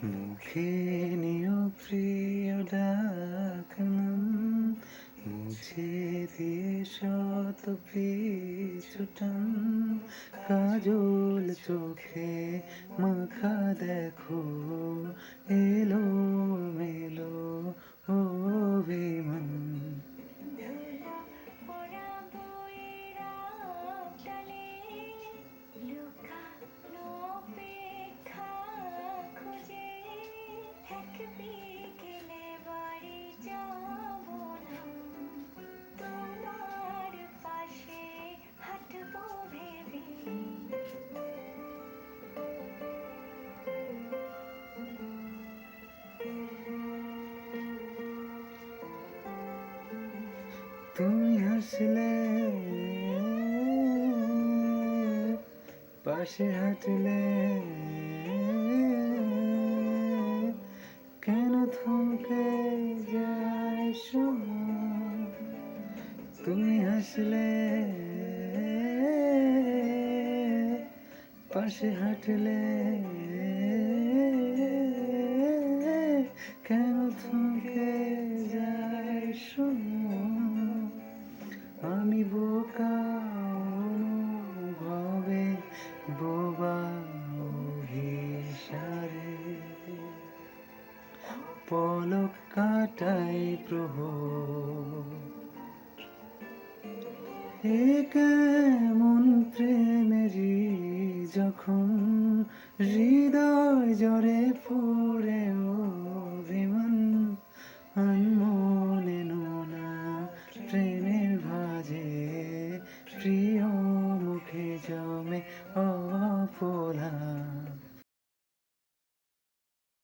মুখে নিও প্রিয় ডাক নাম, মুছে দিয়ে শত পিছুটান। কাজল চোখে মাখা দেখো এলো মেলো অভিমান। ধুলো পড়া বইয়ের আঁচলে লুকানো অপেক্ষা খুঁজে এক বিকেলে বাড়ি যাব না, তোমার পাশে হাঁটবো ভেবে। তুমি হাসলে পাশে হাঁটলে কেন থমকে যায় সময়। তুমি হাসলে পাশে হাঁটলে কেন থমকে যায় সময়। আমি বোকা অনুভবে বোবা অভিসারে পলক কাটাই প্রহর। এ কেমন প্রেমেরই যখন হৃদয় জরে